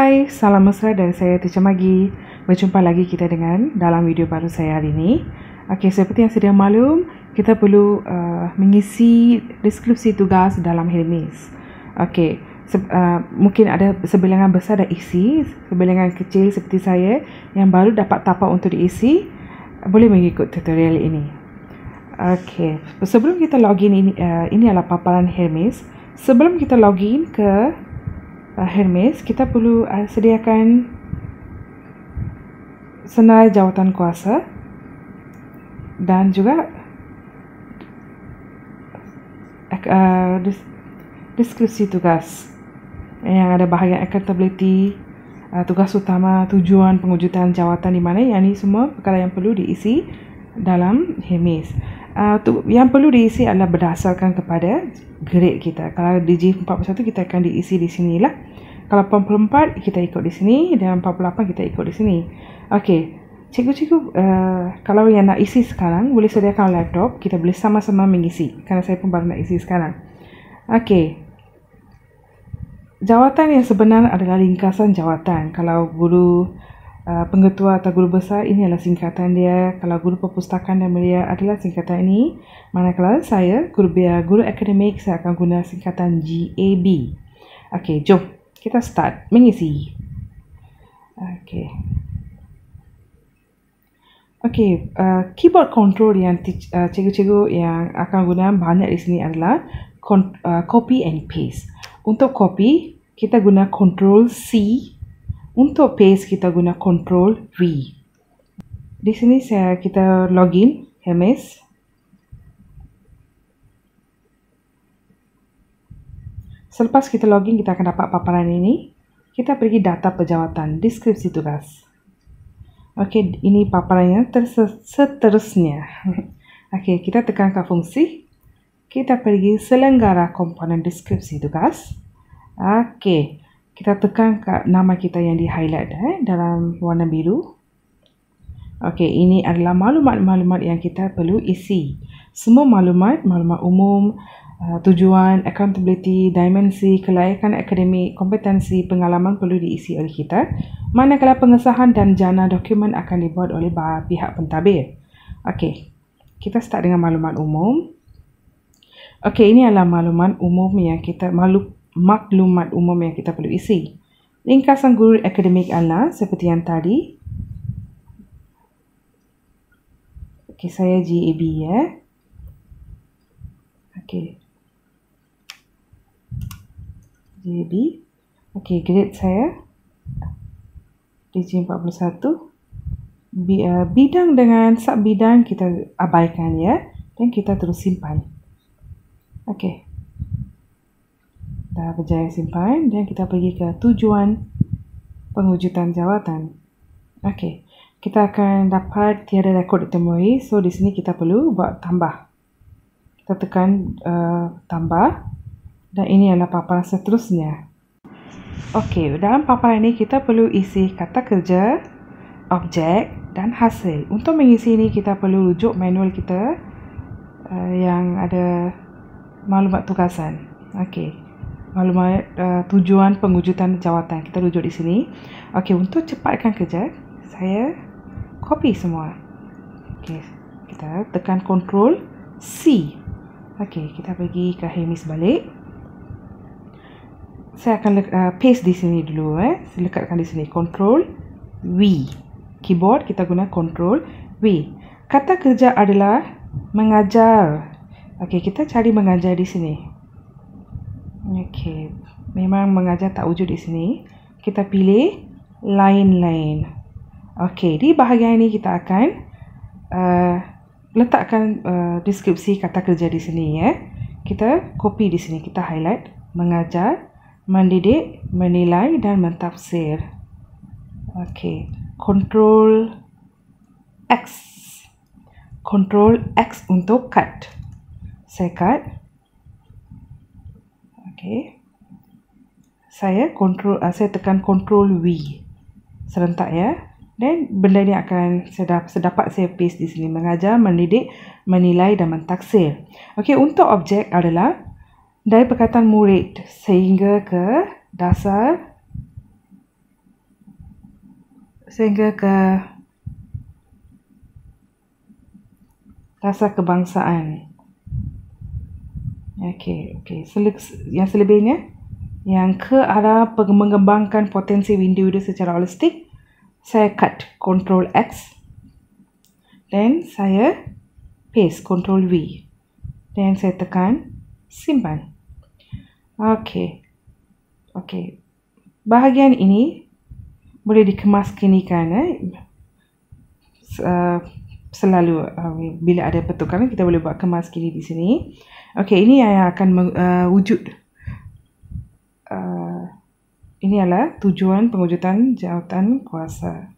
Hai, salam mesra dari saya Teacher Magi. Berjumpa lagi kita dengan dalam video baru saya hari ini. Okey, seperti yang sedia maklum, kita perlu mengisi deskripsi tugas dalam Hermes. Okey, mungkin ada sebilangan besar dah isi, sebilangan kecil seperti saya yang baru dapat tapak untuk diisi, boleh mengikut tutorial ini. Okey, sebelum kita login ini adalah paparan Hermes. Sebelum kita login ke Hermes, kita perlu sediakan senarai jawatan kuasa dan juga deskripsi tugas yang ada bahagian accountability, tugas utama, tujuan, pengujutan jawatan di mana. Yang ini semua perkara yang perlu diisi dalam Hermes. Yang perlu diisi adalah berdasarkan kepada grade kita. Kalau DJ41 kita akan diisi di sinilah. Kalau 44 kita ikut di sini dan 48 kita ikut di sini. Okey, cikgu-cikgu kalau yang nak isi sekarang boleh sediakan laptop, kita boleh sama-sama mengisi. Kerana saya pun baru nak isi sekarang. Okey. Jawatan yang sebenar adalah ringkasan jawatan. Kalau guru pengetua atau guru besar, ini adalah singkatan dia. Kalau guru perpustakaan dan media adalah singkatan ini. Manakala saya, guru akademik, saya akan guna singkatan GAB. Okey, jom kita start mengisi. Okey, keyboard control yang cikgu-cikgu yang akan guna banyak di sini adalah copy and paste. Untuk copy, kita guna Ctrl C. Untuk paste kita guna Ctrl V. Di sini kita login Hermes. Selepas kita login, kita akan dapat paparan ini. Kita pergi data pejawatan, deskripsi tugas. Okey, ini paparannya seterusnya. Okey, kita tekan ke fungsi. Kita pergi selenggara komponen deskripsi tugas. Okey. Kita tekan kat nama kita yang di-highlight dalam warna biru. Okey, ini adalah maklumat-maklumat yang kita perlu isi. Semua maklumat umum, tujuan, accountability, dimensi, kelayakan akademik, kompetensi, pengalaman perlu diisi oleh kita. Manakala pengesahan dan jana dokumen akan dibuat oleh pihak pentadbir. Okey, kita start dengan maklumat umum. Okey, ini adalah maklumat umum yang kita perlu isi. Ringkasan guru akademik adalah seperti yang tadi. Okey, saya GAB ya. Okey. GAB. Okey, grade saya DJ41. Bidang dengan subbidang kita abaikan ya, dan kita terus simpan. Okey. Dah berjaya simpan dan kita pergi ke tujuan pengujutan jawatan. Okey, kita akan dapat tiada rekod ditemui. So di sini kita perlu buat tambah. Kita tekan tambah dan ini adalah paparan seterusnya. Okey, dalam paparan ini kita perlu isi kata kerja, objek dan hasil. Untuk mengisi ini kita perlu rujuk manual kita yang ada maklumat tugasan. Okey. Maklumat tujuan pengujutan jawatan. Kita rujuk di sini. Okey, untuk cepatkan kerja, saya copy semua. Okey, kita tekan Ctrl C. Okey, kita pergi ke Hermes balik. Saya akan paste di sini dulu. Saya lekatkan di sini. Ctrl V. Keyboard kita guna Ctrl V. Kata kerja adalah mengajar. Okey, kita cari mengajar di sini. Okey, memang mengajar tak wujud di sini. Kita pilih lain-lain. Okey, di bahagian ini kita akan letakkan deskripsi kata kerja di sini ya. Kita copy di sini, kita highlight mengajar, mendidik, menilai dan mentafsir. Okey, Ctrl X. Ctrl X untuk cut. Saya cut. Okey. Saya tekan Ctrl V. Serentak ya. Dan benda ni akan sedapat saya paste di sini. Mengajar, mendidik, menilai dan mentaksir. Okey, untuk objek adalah dari perkataan murid sehingga ke dasar sehingga ke rasa kebangsaan. Okey. Yang selebihnya, yang ke arah mengembangkan potensi window itu secara holistik, saya cut Ctrl X dan saya paste Ctrl V dan saya tekan simpan. Okey. Bahagian ini boleh dikemaskinikan selalu bila ada pertukaran kita boleh buat kemaskini di sini. Okey, ini yang akan wujud. Ini adalah tujuan pengujutan jawatan kuasa.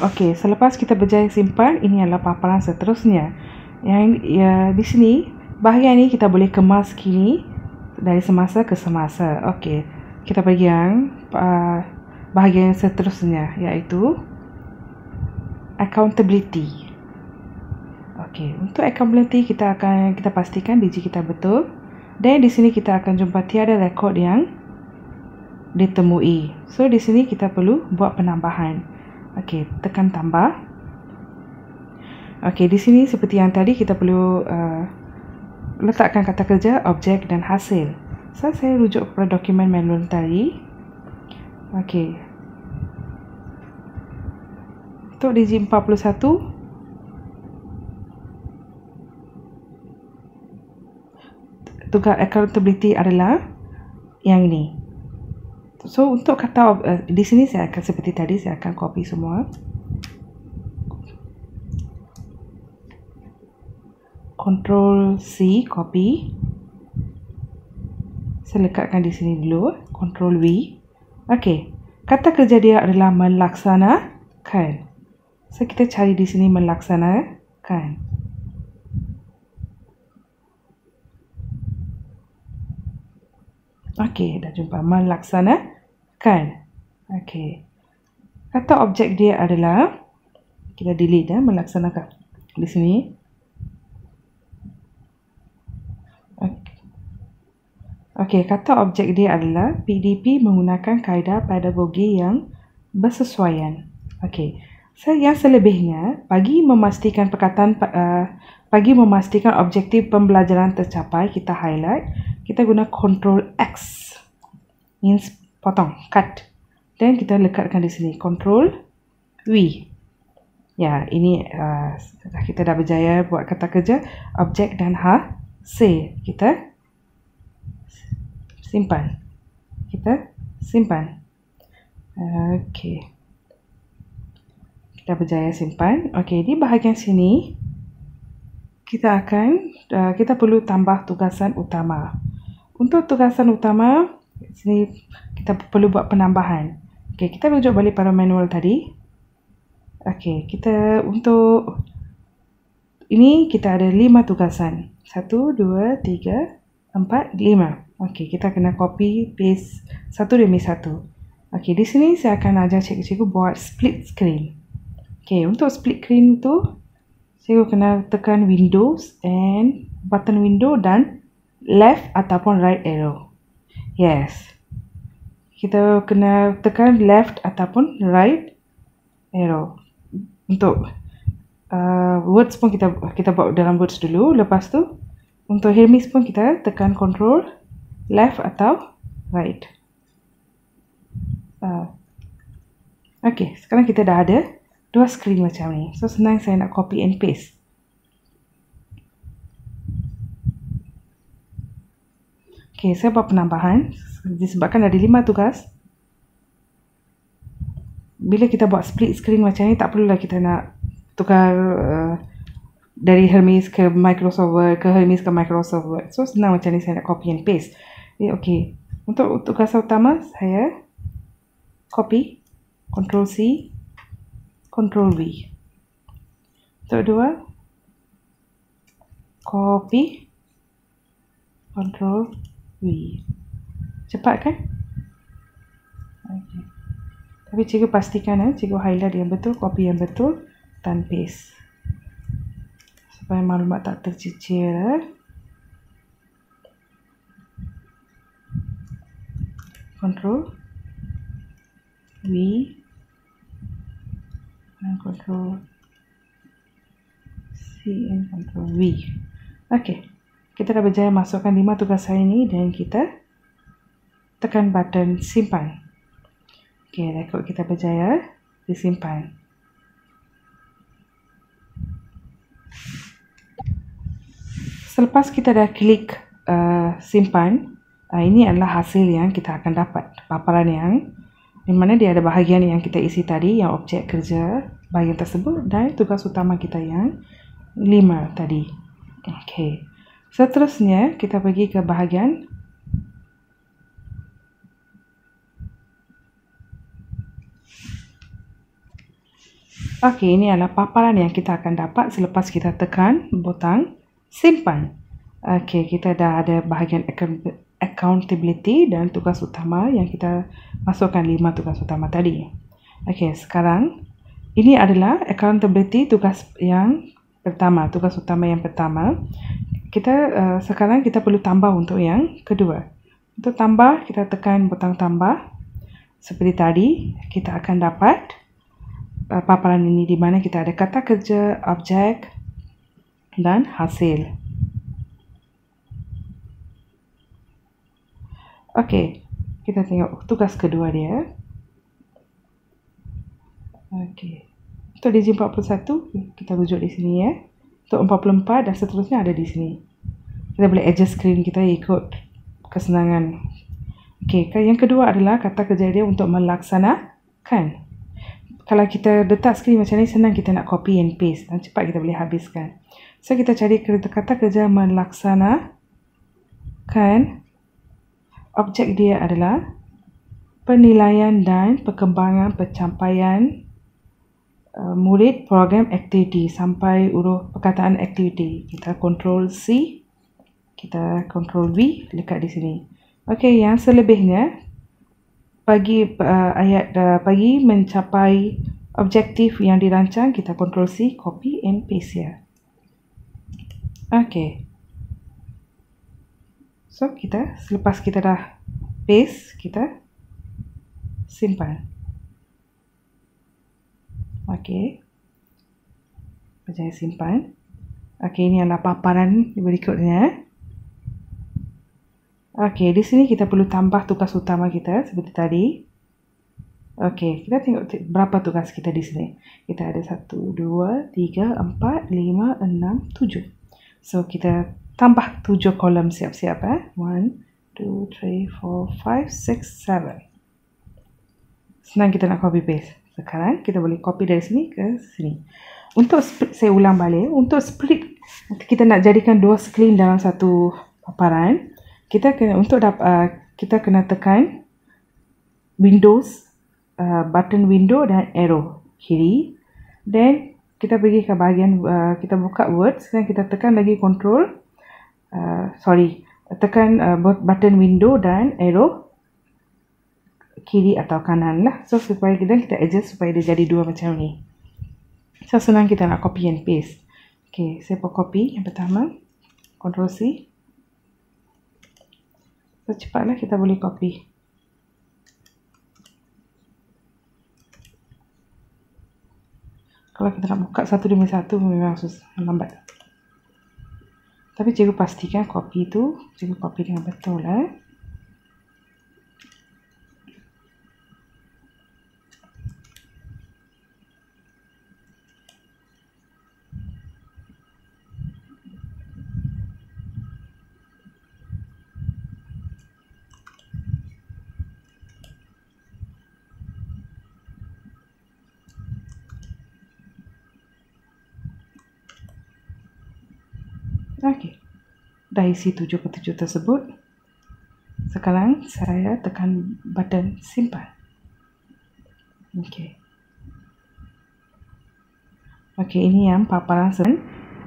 Okey, selepas kita berjaya simpan, ini adalah paparan seterusnya. Yang di sini, bahagian ini kita boleh kemaskini dari semasa ke semasa. Okey, kita pergi yang bahagian seterusnya, iaitu accountability. Okey, untuk accountability kita pastikan digi kita betul. Dan di sini kita akan jumpa tiada rekod yang ditemui. So di sini kita perlu buat penambahan. Okey, tekan tambah. Okey, di sini seperti yang tadi kita perlu letakkan kata kerja, objek dan hasil. So saya rujuk kepada dokumen manual tadi. Okey. Untuk digi 41 tugas accountability adalah yang ini. So untuk kata di sini saya akan seperti tadi, saya akan copy semua. Ctrl C copy. Saya lekatkan di sini dulu. Ctrl V. Okey. Kata kerja dia adalah melaksanakan. So kita cari di sini melaksanakan. Okey, dah jumpa melaksanakan. Okey. Kata objek dia adalah, kita delete melaksanakan di sini. Okey, kata objek dia adalah PDP menggunakan kaedah pedagogi yang bersesuaian. Okey. So yang selebihnya, bagi memastikan objektif pembelajaran tercapai, kita highlight. Kita guna Ctrl X, means potong, cut. Dan kita lekatkan di sini Ctrl V. Ya, ini kita dah berjaya buat kata kerja objek dan hasil. Kita simpan. Okey. Kita berjaya simpan. Okey, di bahagian sini kita perlu tambah tugasan utama. Untuk tugasan utama, sini kita perlu buat penambahan. Okey, kita rujuk balik pada manual tadi. Okey, untuk ini kita ada 5 tugasan. 1, 2, 3, 4, 5. Okey, kita kena copy paste satu demi satu. Okey, di sini saya akan ajar cikgu-cikgu buat split screen. Okey, untuk split screen tu cikgu kena tekan Windows and button window dan left ataupun right arrow. Yes. Kita kena tekan left ataupun right arrow. Untuk words pun kita buat dalam words dulu. Lepas tu untuk Hermes pun kita tekan control left atau right. Okey, sekarang kita dah ada 2 screen macam ni. So senang saya nak copy and paste. Okey, saya buat penambahan disebabkan ada 5 tugas. Bila kita buat split screen macam ni, tak perlulah kita nak tukar dari Hermes ke Microsoft Word, ke Hermes ke Microsoft Word. So senang macam ni saya nak copy and paste. Okey, untuk tugas utama saya copy, Ctrl C, Ctrl V. Untuk dua, copy, Ctrl V. Cepat kan? Okay. Tapi cikgu pastikan cikgu highlight yang betul, copy yang betul dan paste. Supaya maklumat tak tercicir. control V dan control C and control V. Okey, kita dah berjaya masukkan 5 tugas hari ini dan kita tekan button simpan. Okey, rekod kita berjaya disimpan. Selepas kita dah klik simpan, ini adalah hasil yang kita akan dapat. Paparan yang di mana dia ada bahagian yang kita isi tadi, yang objek kerja bahagian tersebut, dan tugas utama kita yang 5 tadi. Okey. Seterusnya kita pergi ke bahagian okey, ini adalah paparan yang kita akan dapat selepas kita tekan butang simpan. Okey, kita dah ada bahagian accountability dan tugas utama yang kita masukkan 5 tugas utama tadi. Okey, sekarang ini adalah accountability tugas yang pertama, tugas utama yang pertama. Sekarang kita perlu tambah untuk yang kedua. Untuk tambah, kita tekan butang tambah. Seperti tadi, kita akan dapat paparan ini di mana kita ada kata kerja, objek dan hasil. Okey, kita tengok tugas kedua dia. Okey. Untuk DJ41, kita rujuk di sini ya. Untuk 44 dan seterusnya ada di sini. Kita boleh adjust screen kita ikut kesenangan. Okey, yang kedua adalah kata kerja dia untuk melaksanakan. Kalau kita letak screen macam ni, senang kita nak copy and paste dan cepat kita boleh habiskan. So, kita cari kata kerja melaksanakan. Objek dia adalah penilaian dan perkembangan pencapaian murid program aktiviti sampai huruf perkataan aktiviti. Kita Ctrl C, kita Ctrl V dekat di sini. Okey, yang selebihnya bagi mencapai objektif yang dirancang, kita Ctrl C, copy and paste ya. Okey. So, selepas kita dah paste, kita simpan. Okey. Berjaya simpan. Okey, ini adalah paparan berikutnya. Okey, di sini kita perlu tambah tugas utama kita seperti tadi. Okey, kita tengok berapa tugas kita di sini. Kita ada 1, 2, 3, 4, 5, 6, 7. So, kita tambah 7 kolom siap-siap. 1, 2, 3, 4, 5, 6, 7. Senang kita nak copy paste. Sekarang kita boleh copy dari sini ke sini. Untuk split, saya ulang balik. Untuk split, kita nak jadikan 2 screen dalam satu paparan. Kita kena tekan Windows, button window dan arrow kiri. Then kita pergi ke bahagian kita buka Word. Sekarang kita tekan lagi tekan button window dan arrow kiri atau kanan lah. So supaya kita adjust supaya dia jadi 2 macam ni. So senang kita nak copy and paste. Okay, saya buat copy yang pertama. Ctrl C. So cepatlah kita boleh copy. Kalau kita nak buka satu demi satu memang lambat. Tapi cikgu pastikan copy tu, cikgu copy dengan betul lah. Okey. Dah isi 7 ke 7 tersebut. Sekarang saya tekan button simpan. Okey. Okey, ini yang paparan sen.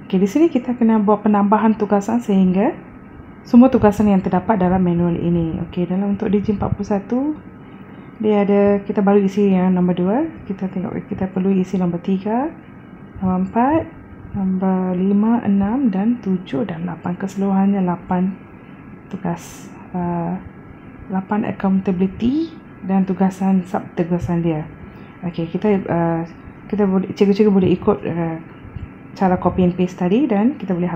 Okey, di sini kita kena buat penambahan tugasan sehingga semua tugasan yang terdapat dalam manual ini. Okey, dalam untuk DJ41 dia ada, kita baru isi yang nombor 2. Kita tengok kita perlu isi nombor 3, nombor 4, nombor 5, 6 dan 7 dan 8. Keseluruhannya 8 tugas. 8 accountability dan sub-tugasan dia. Okey, kita boleh, cikgu-cikgu boleh ikut cara copy and paste tadi dan kita boleh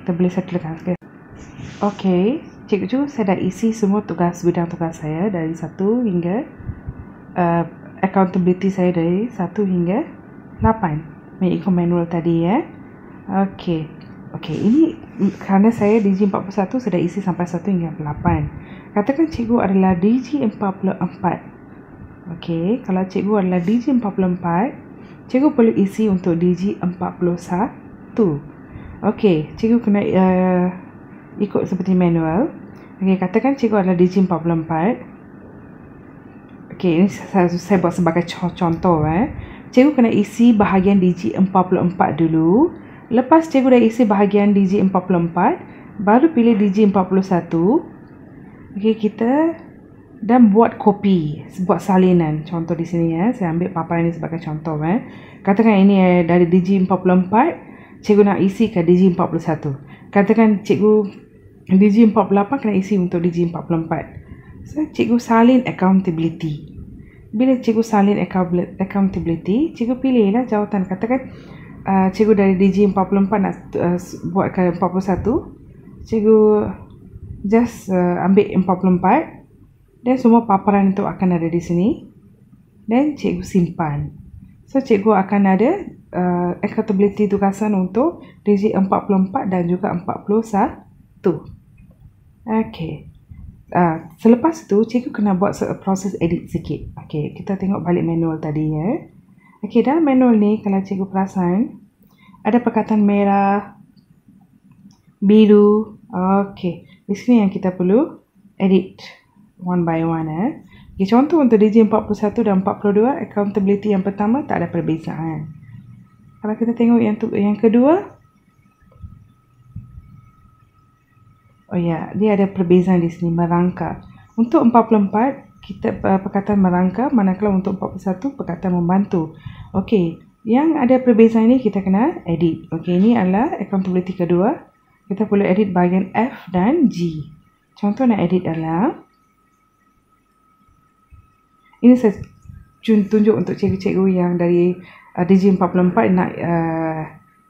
kita boleh settlekan. Okey, cikgu, saya dah isi semua bidang tugas saya dari 1 hingga accountability saya dari 1 hingga 8 mengikut manual tadi ya. Okey, ini kerana saya DG 41 saya dah isi sampai 1 hingga 8. Katakan cikgu adalah DG 44. Okey, kalau cikgu adalah DG 44, cikgu boleh isi untuk DG 41. Okey, cikgu kena ikut seperti manual. Okey, katakan cikgu adalah DG 44. Okey, ini saya buat sebagai contoh. Cikgu kena isi bahagian DG 44 dulu. Lepas cikgu dah isi bahagian DG 44, baru pilih DG 41. Okey, kita dan buat kopi, buat salinan. Contoh di sini saya ambil paparan ini sebagai contoh. Katakan ini dari DG 44, cikgu nak isi ke DG 41. Katakan cikgu DG 48 kena isi untuk DG 44. So, cikgu salin accountability. Bila cikgu salin accountability, cikgu pilihlah jawatan. Katakan cikgu dari DG 44 nak buat ke 41. Cikgu just ambil 44 dan semua paparan itu akan ada di sini dan cikgu simpan. So, cikgu akan ada accountability tugasan untuk DG 44 dan juga 41. Okey. Selepas itu, cikgu kena buat proses edit sikit. Okey, kita tengok balik manual tadi ya. Okey, dalam manual ni kalau cikgu perasan ada perkataan merah, biru. Okey, di sini yang kita perlu edit one by one. Okay, contoh untuk DG 41 dan 42, accountability yang pertama tak ada perbezaan. Kalau kita tengok yang kedua, oh ya, dia ada perbezaan di sini, merangka. Untuk 44, kita perkataan merangka, manakala untuk 41 perkataan membantu. Okey, yang ada perbezaan ini kita kena edit. Okey, ini adalah accountability kedua. Kita perlu edit bahagian F dan G. Contoh nak edit adalah, ini saya tunjuk untuk cikgu-cikgu yang dari DG 44 nak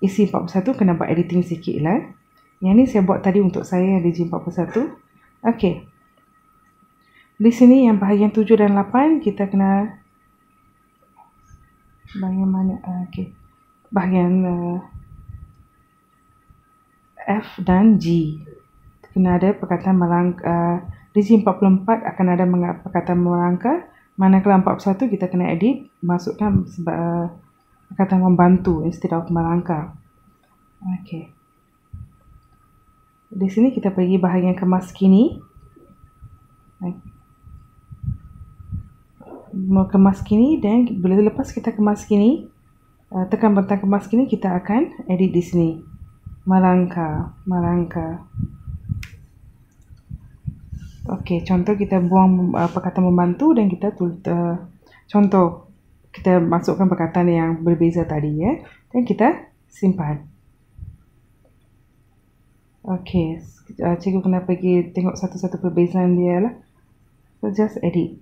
isi 41, kena buat editing sikit lah. Yang ni saya buat tadi untuk saya yang DG 41. Okey. Di sini yang bahagian 7 dan 8 kita kena bahagian mana? Okey. Bahagian F dan G. Kena ada perkataan merangka. DG 44 akan ada perkataan merangka. Manakala 41 kita kena edit, masukkan perkataan membantu instead of merangka. Okey. Di sini kita pergi bahagian kemas kini. Mau kemas kini dan bila lepas kita kemas kini, tekan butang kemas kini, kita akan edit di sini. Merangka. Okey, contoh kita buang perkataan membantu dan kita contoh kita masukkan perkataan yang berbeza tadi ya, dan kita simpan. Okey, cikgu kena pergi tengok satu-satu perbezaan dia lah. So, just edit.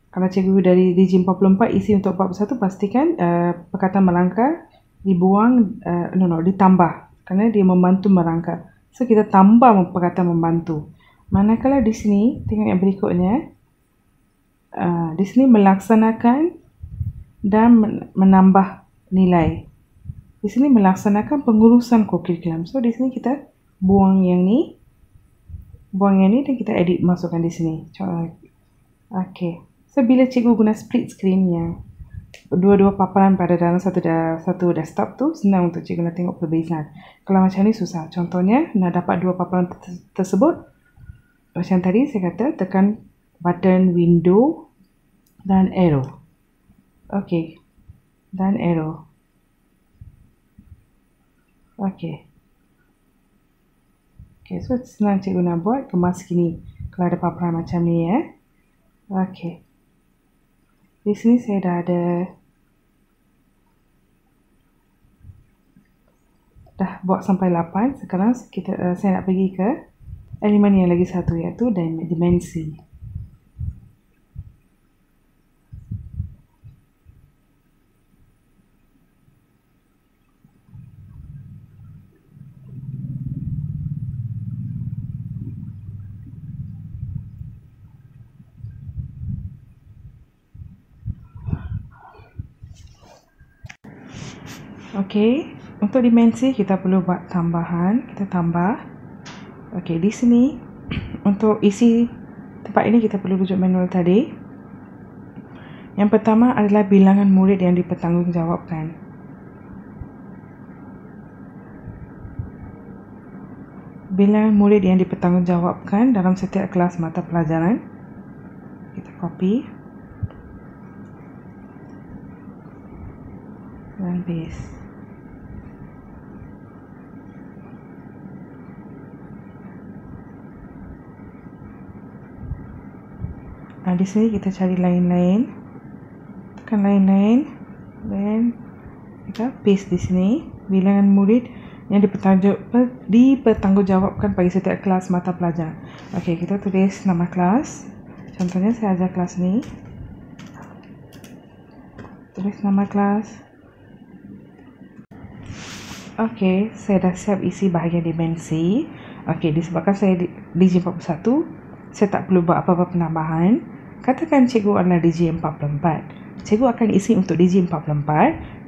Kalau cikgu dari DG 44 isi untuk 41, pastikan perkataan merangka dibuang, ditambah. Kerana dia membantu merangka. So, kita tambah perkataan membantu. Manakala di sini, tengok yang berikutnya. Di sini melaksanakan dan menambah nilai. Di sini melaksanakan pengurusan kurikulum. So, di sini kita buang yang ni dan kita edit, masukkan di sini. Okey. So, bila cikgu guna split screen yang dua-dua paparan pada dalam satu desktop tu, senang untuk cikgu nak tengok perbezaan. Kalau macam ni susah. Contohnya, nak dapat dua paparan tersebut, macam tadi saya kata, tekan button window dan arrow. Okey. Dan arrow. Okey. Okay, so senang cikgu nak buat kemas kini kalau ada paparan macam ni ya. Okey. Di sini saya dah ada buat sampai 8. Sekarang saya nak pergi ke elemen yang lagi satu iaitu dimensi. Okey, untuk dimensi kita perlu buat tambahan. Kita tambah. Okey, di sini untuk isi tempat ini kita perlu rujuk manual tadi. Yang pertama adalah bilangan murid yang dipertanggungjawabkan. Bilangan murid yang dipertanggungjawabkan dalam setiap kelas mata pelajaran. Kita copy dan paste. Di sini kita cari lain-lain, tekan lain-lain dan kita paste di sini bilangan murid yang dipertanggungjawabkan bagi setiap kelas mata pelajaran. Okey, kita tulis nama kelas. Contohnya saya ajar kelas ni. Tulis nama kelas. Okey, saya dah siap isi bahagian dimensi. Okey, disebabkan saya DG41, saya tak perlu buat apa-apa penambahan. Katakan cikgu adalah DG44. Cikgu akan isi untuk DG44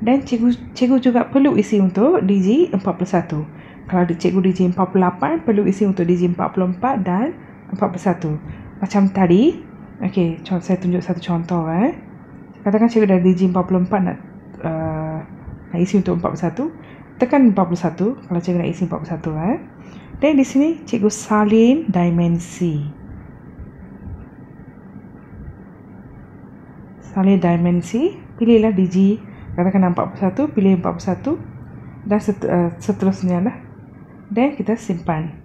dan cikgu juga perlu isi untuk DG41. Kalau cikgu DG48 perlu isi untuk DG44 dan 41. Macam tadi. Okey, saya tunjuk satu contoh. Katakan cikgu dah DG44 nak isi untuk 41. Tekan 41 kalau cikgu nak isi 41. Dan di sini cikgu salin dimensi. Salin dimensi, pilihlah DG, katakan 41, pilih 41 dan seterusnya lah. Dan kita simpan.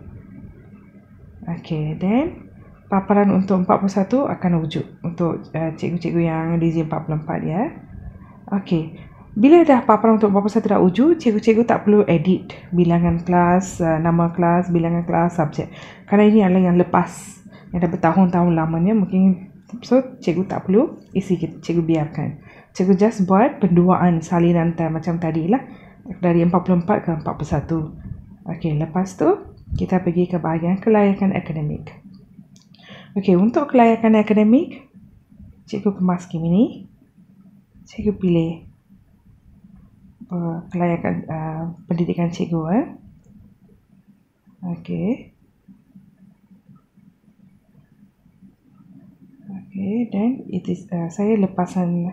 Okey, dan paparan untuk 41 akan wujud untuk cikgu-cikgu yang DG44 ya. Okey, bila dah paparan untuk 41 dah wujud, cikgu-cikgu tak perlu edit bilangan kelas, nama kelas, bilangan kelas, subjek. Kerana ini adalah yang lepas, yang dah bertahun-tahun lamanya, mungkin so cikgu tak perlu isi, cikgu biarkan. Cikgu just buat penduaan salinan macam tadi lah, dari 44 ke 41. Okey, lepas tu kita pergi ke bahagian kelayakan akademik. Okey, untuk kelayakan akademik, cikgu kemas game ini. Cikgu pilih kelayakan pendidikan cikgu. Okey. Okey, dan saya lepasan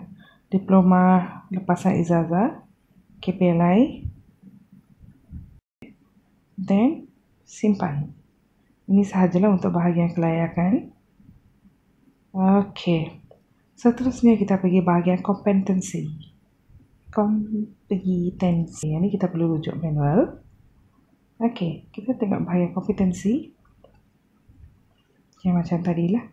diploma, lepasan ijazah, KPLI, dan simpan. Ini sahajalah untuk bahagian kelayakan. Okey, seterusnya kita pergi bahagian kompetensi. Kompetensi, ini kita perlu rujuk manual. Okey, kita tengok bahagian kompetensi yang macam tadilah.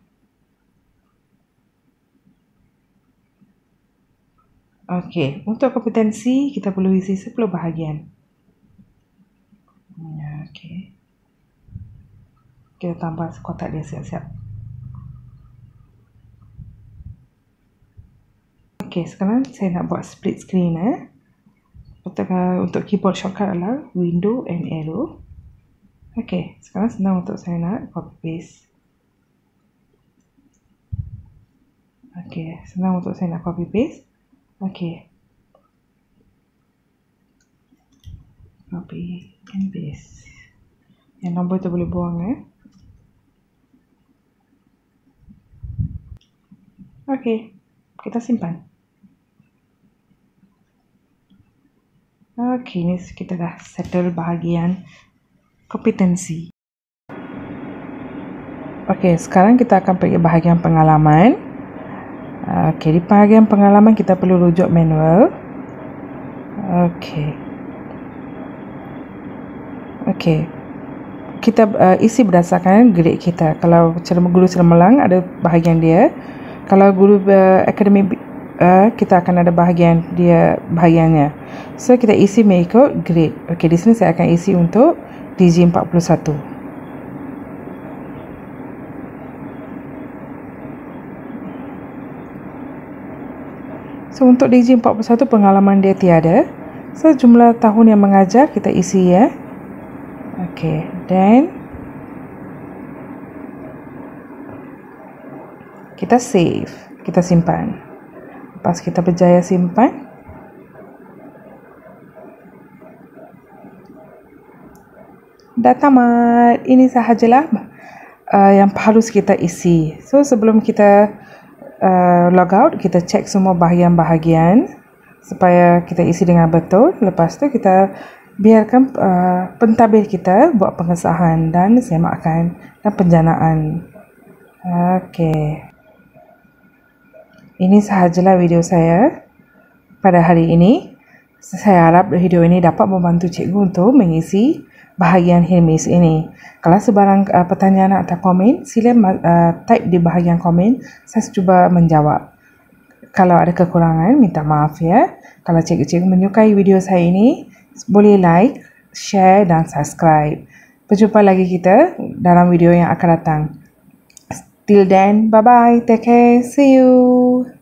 Okey, untuk kompetensi kita perlu isi 10 bahagian. Okey. Kita tambah kotak dia siap-siap. Okey, sekarang saya nak buat split screen. Untuk keyboard shortcut adalah window and arrow. Okey, sekarang senang untuk saya nak copy paste. Okey, senang untuk saya nak copy paste. Okey. Copy and paste. Yang nombor tu boleh buang. Okey, kita simpan. Okey, ni kita dah settle bahagian kompetensi. Okey, sekarang kita akan pergi bahagian pengalaman. Okey, di bahagian pengalaman kita perlu rujuk manual. Okey. Okey. Kita isi berdasarkan grade kita. Kalau guru cemerlang ada bahagian dia. Kalau guru akademik kita akan ada bahagiannya. So kita isi mengikut grade. Okey, di sini saya akan isi untuk DG41. So untuk DJ41 pengalaman dia tiada. So jumlah tahun yang mengajar kita isi ya. Okay, then kita save, kita simpan. Lepas kita berjaya simpan, dah tamat. Ini sahajalah yang harus kita isi. So sebelum kita log out, kita cek semua bahagian-bahagian supaya kita isi dengan betul. Lepas tu kita biarkan pentadbir kita buat pengesahan dan semakan dan penjanaan. Okey. Ini sahajalah video saya pada hari ini. Saya harap video ini dapat membantu cikgu untuk mengisi bahagian Hermes ini. Kalau sebarang pertanyaan atau komen, sila type di bahagian komen. Saya cuba menjawab. Kalau ada kekurangan, minta maaf ya. Kalau cikgu-cikgu menyukai video saya ini, boleh like, share dan subscribe. Berjumpa lagi kita dalam video yang akan datang. Till then, bye-bye. Take care. See you.